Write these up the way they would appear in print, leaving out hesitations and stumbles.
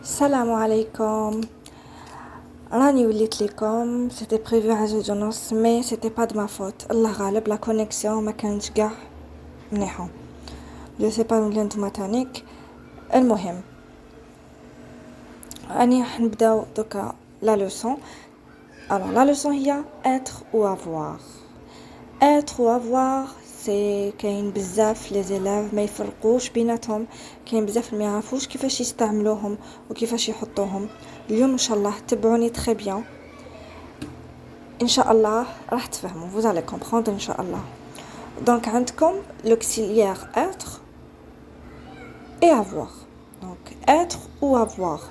Salam alaikum. راني وليت لكم c'était prévu à 2:30 mais c'était pas de ma faute. الله غالب la connexion ما كانتش كاع مليحة. Je sais pas وين نتوما تانيك. المهم راني راح نبداو دوكا la leçon. Alors la leçon هي être ou avoir. Être ou avoir c'est كاين بزاف لي زيلاف ما يفرقوش بيناتهم، كاين بزاف ما يعرفوش كيفاش يستعملوهم وكيفاش يحطوهم. اليوم ان شاء الله تبعوني très bien. ان شاء الله راح تفهموا vous allez comprendre ان شاء الله. Donc عندكم l'auxiliaire être et avoir. Donc être ou avoir.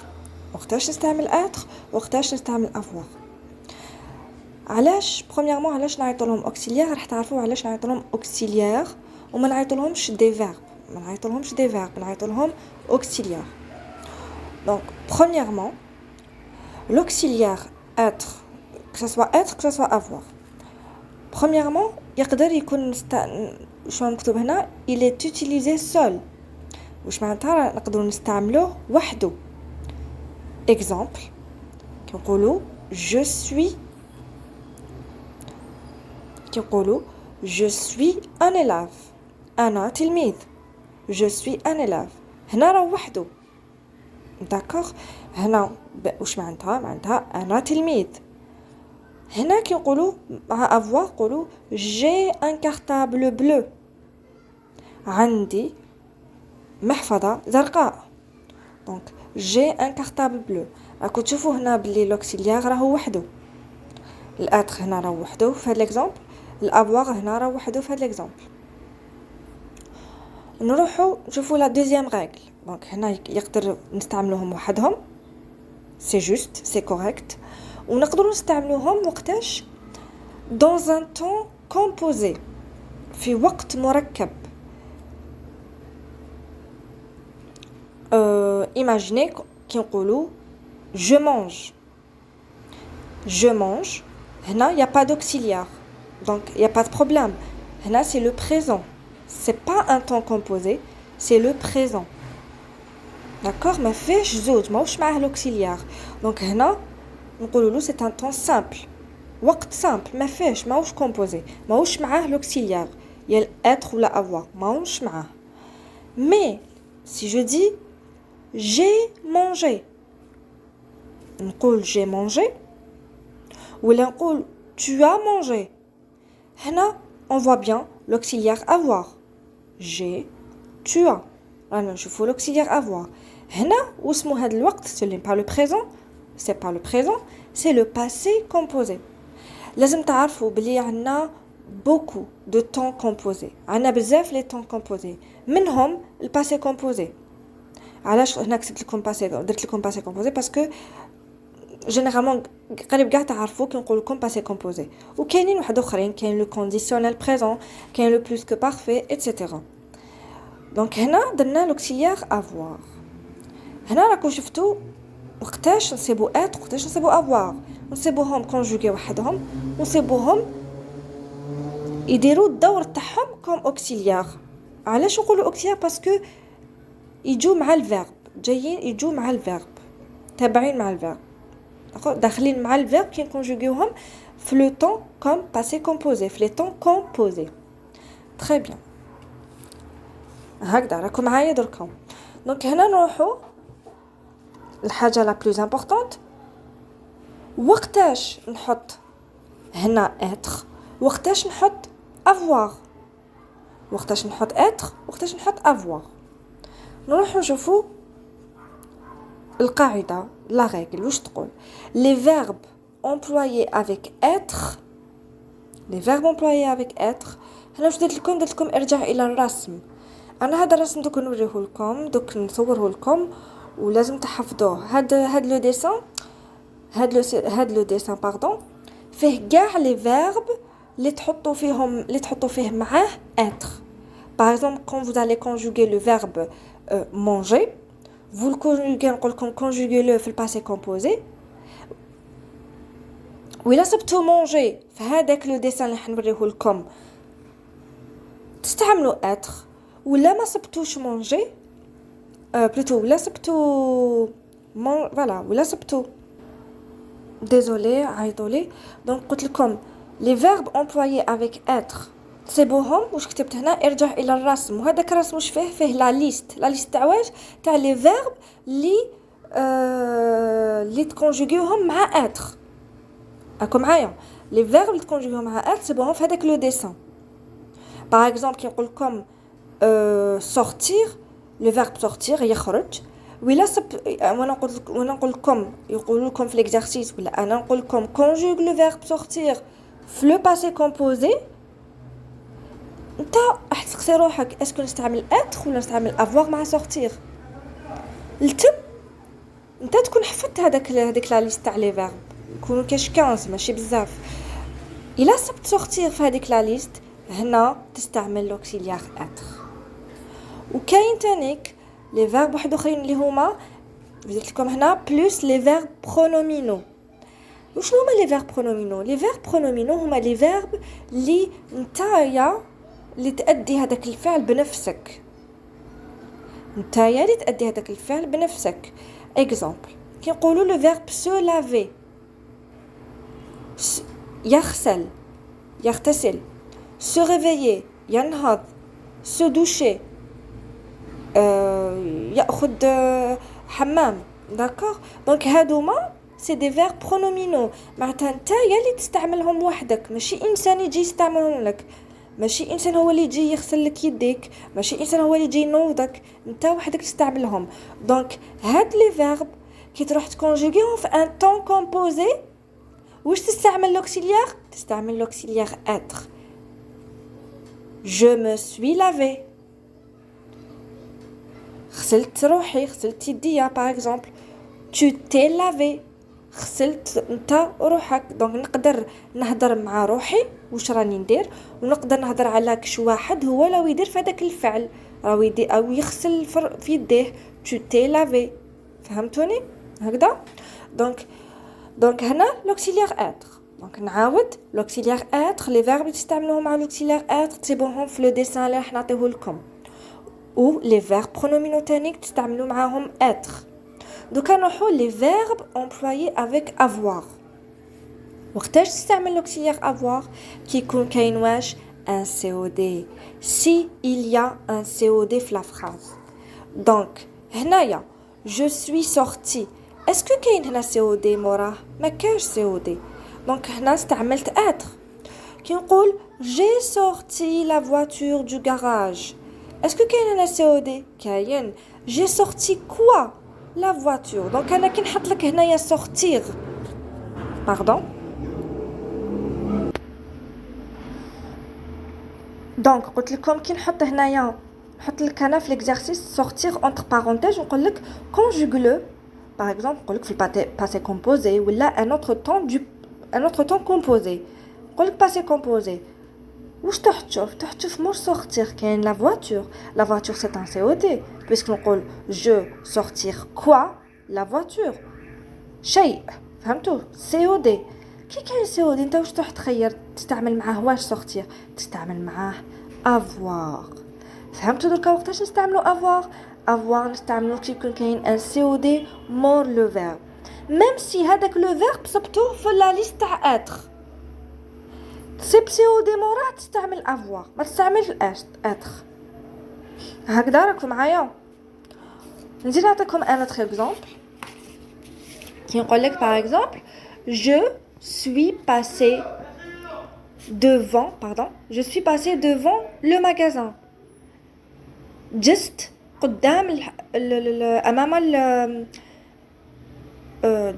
وقتاش نستعمل être وقتاش نستعمل avoir. علاش premièrement علاش نعيطوا لهم auxiliaire راح تعرفوا علاش نعيطوا لهم auxiliaire وما نعيطوا لهمش des verbes، ما نعيطوا لهمش des verbes، نعيطوا لهم auxiliaire. Donc premièrement l'auxiliaire être que ça soit être que ça soit avoir. Premièrement يقدر يكون شو نكتب هنا il est utilisé seul. واش معناتها نقدروا نستعملوه وحده. exemple كنقولوا je suis كنقولوا je suis un élève. أنا تلميذ. je suis un élève. هنا راه وحده. d'accord هنا واش معناتها أنا تلميذ. هنا كنقولوا مع avoir نقولوا j'ai un cartable bleu. عندي محفظة زرقاء. donc j'ai un cartable bleu. راكو تشوفوا هنا بلي لوكسيليير راهو وحده. الاتر هنا راهو وحده في هذا ليكزامبل، الافواغ هنا راهو وحده في هذا ليكزامبل. نروحوا نشوفوا لا دوزيام ريغل. دونك هنا يقدر نستعملوهم وحدهم سي جوست سي كوريكت، ونقدروا نستعملوهم وقتاش dans un temps composé في وقت مركب. imaginez كي نقولوا je mange. je mange هنا y a pas d'auxiliaire, donc y a pas de problème. هنا c'est le présent, c'est pas un temps composé, c'est le présent. d'accord ما فيش زوج ماهوش معاه l'auxiliaire. donc هنا نقولوا له c'est un temps simple، وقت simple ما فيش ماهوش composé، ماهوش معاه l'auxiliaire يا être ولا avoir ماهوش معاه. mais si je dis j'ai mangé نقول j'ai mangé ولا نقول tu as mangé. هنا on voit bien l'auxiliaire avoir j'ai tu as. رانا نشوفوا l'auxiliaire avoir. هنا واسمو هذا الوقت ce n'est pas le présent، c'est pas le présent، c'est le passé composé. لازم تعرفوا بلي عندنا beaucoup de temps composé، عندنا بزاف les temps composés منهم le passé composé. علاش هنا كتبت لكم passé درت لكم passé composé باسكو جينيرالمون قريب كاع تعرفوا كي نقول لكم passé composé. وكاينين واحد اخرين كاين لو كونديسيونيل بريزون، كاين لو بلوس كو بارفي ايتترا. دونك هنا درنا لوكسيليير افوار. هنا راكم شفتوا وقتاش نصيبوا ات وقتاش نصيبوا افوار، نصيبوهم كونجوغي وحدهم ونصيبوهم يديروا الدور تاعهم كوم اوكسيليير. علاش نقولوا اوكسيليير؟ باسكو يجوا مع الفيرب، جايين يجوا مع الفيرب، تابعين مع الفيرب، داخلين مع الفيرب كي نكونجوغيوهم في لو طون كوم باسي كومبوزي، في لي طون كومبوزي. تري بيان هكذا راكم معايا دركم. دونك هنا نروحوا الحاجه لا بلوز امبورطونط، وقتاش نحط هنا être وقتاش نحط avoir، وقتاش نحط être وقتاش نحط avoir. نروحوا نشوفوا القاعده لا ريغل واش تقول. les verbes employés avec être، les verbes employés avec être. هنا واش درت لكم ارجع الى الرسم. انا هذا الرسم دوك نوريه لكم، دوك نصوره لكم ولازم تحفظوه. هاد لو ديسان هاد لو ديسان باردون فيه كاع لي فيرب اللي تحطوا فيه معاه être. par exemple quand vous allez conjuguer le verbe manger, vous le conjuguez نقول لكم conjuguez le في le passé composé. وإلا صبتوا manger في هذاك لو ديسان اللي حنوريه لكم تستعملوا être. ولا ما صبتوش manger plutôt ولا صبتوا voilà ولا صبتو. Désolé, عيطولي. Donc قلت لكم les verbes employés avec être تسيبوهم واش كتبت هنا ارجع الى الرسم وهذاك الرسم واش فيه لا ليست تاع واش تاع لي فيرب اللي تكونجوغيوهم مع être راكم معايا لي فيرب اللي تكونجوغيوهم مع être تسيبوهم في هذاك لو ديسان باغ اكزومبل كي نقول لكم sortir le verbe sortir يخرج ولا وانا نقول لكم يقولوا لكم في ليكزارسيس ولا انا نقول لكم conjugue le verbe sortir في لو باسي كومبوزي انت راح تسقسي روحك اسكو نستعمل être ولا نستعمل avoir مع sortir التم انت تكون حفظت هذيك لا ليست تاع لي فيرب يكونوا كاش 15 ماشي بزاف الا صبت sortir في هذيك لا ليست هنا تستعمل لوكسيليار être وكاين تانيك لي فيرب واحد اخرين اللي هما قلت لكم هنا بلس لي فيرب برونومينو وشنو هما لي فيرب برونومينو لي فيرب برونومينو هما لي فيرب اللي نتايا اللي تأدي هذاك الفعل بنفسك نتايا اللي تأدي هذاك الفعل بنفسك اكزامبل كي نقولوا لو فيرب سو لافي يغسل يغتسل سو ريفيي ينهض سو دوشي ياخذ حمام داكوغ دونك هادوما سي دي فيرب برونومينو معناتها نتايا اللي تستعملهم وحدك ماشي انسان يجي يستعملهم لك ماشي انسان هو اللي يجي يغسل لك يديك ماشي انسان هو اللي يجي ينوضك انت وحدك تستعملهم دونك هاد لي فيرب كي تروح تكونجوغيهم في ان طون كومبوزي واش تستعمل لوكسيليار تستعمل لوكسيليار être je me suis lavé غسلت روحي غسلت يديا باغ اكزومبل tu t'es lavé غسلت انت روحك دونك نقدر نهضر مع روحي واش راني ندير ونقدر نهضر على كش واحد هو لو يدير في هذاك الفعل راهو يدير او يغسل في يديه tu t'es lavé فهمتوني هكذا دونك هنا لوكسيليار être دونك نعاود لوكسيليار être لي فيرب تستعملوهم مع لوكسيليار être تسيبوهم في لو ديسان اللي راح نعطيه لكم ou les verbes pronominaux تستعملوا معاهم être دوكا نروحوا les verbes employés avec avoir وقتاش تستعمل l'auxiliaire avoir كي يكون كاين واش un COD si il y a un COD في la phrase donc هنايا je suis sorti est-ce que كاين هنا COD موراه ما كاش COD donc هنا استعملت être كي نقول j'ai sorti la voiture du garage est-ce que كاين هنا COD كاين j'ai sorti quoi la voiture donc انا كي نحط لك هنايا sortir pardon donc قلت لكم كي نحط هنايا نحط لك انا في ليكزارسيس sortir entre parenthèses ونقول لك conjugue le par exemple نقول لك في passé composé ولا un autre temps composé نقول لك passé composé واش تحتشوف مش sortir كاين la voiture c'est un COD puisque نقول je sortir quoi la voiture شيء فهمتوا COD كي كاين COD انت واش تروح تخير تستعمل معاه واش sortir تستعمل معاه avoir فهمتوا دركا وقتاش نستعملوا avoir نستعملوا كي يكون كاين ان COD مور لو verbe même si هذاك لو verbe صبتوه في لا ليست تاع être تسيب COD موراه تستعمل avoir ما تستعملش être هكذا راكم معايا نزيد نعطيكم ان autre exemple كي نقول لك par exemple je suis passé devant le magasin just قدام امام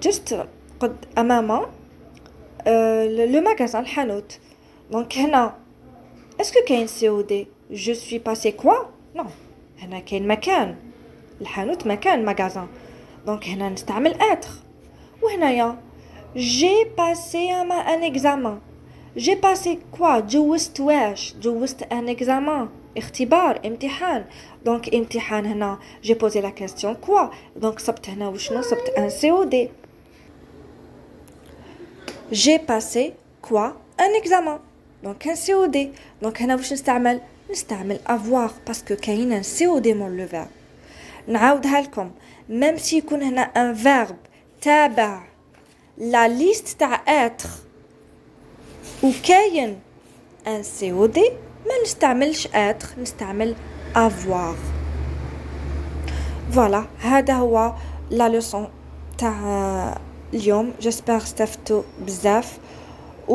just امام le magasin الحانوت دونك هنا اسكو كاين COD je suis passé quoi non هنا كاين مكان الحانوت مكان magasin دونك هنا نستعمل être وهنايا j'ai passé un examen j'ai passé quoi جوزت واش جوزت un examen اختبار امتحان دونك امتحان هنا j'ai posé la question quoi دونك صبت هنا وشنو صبت un COD j'ai passé quoi un examen دونك un COD دونك هنا واش نستعمل avoir parce que كاين un COD مون لو verbe نعاودها لكم même si يكون هنا un verbe تابع la liste تاع être وكاين un COD ما نستعملش être نستعمل avoir. Voilà, هذا هو la leçon تاع اليوم. J'espère استفدتوا بزاف و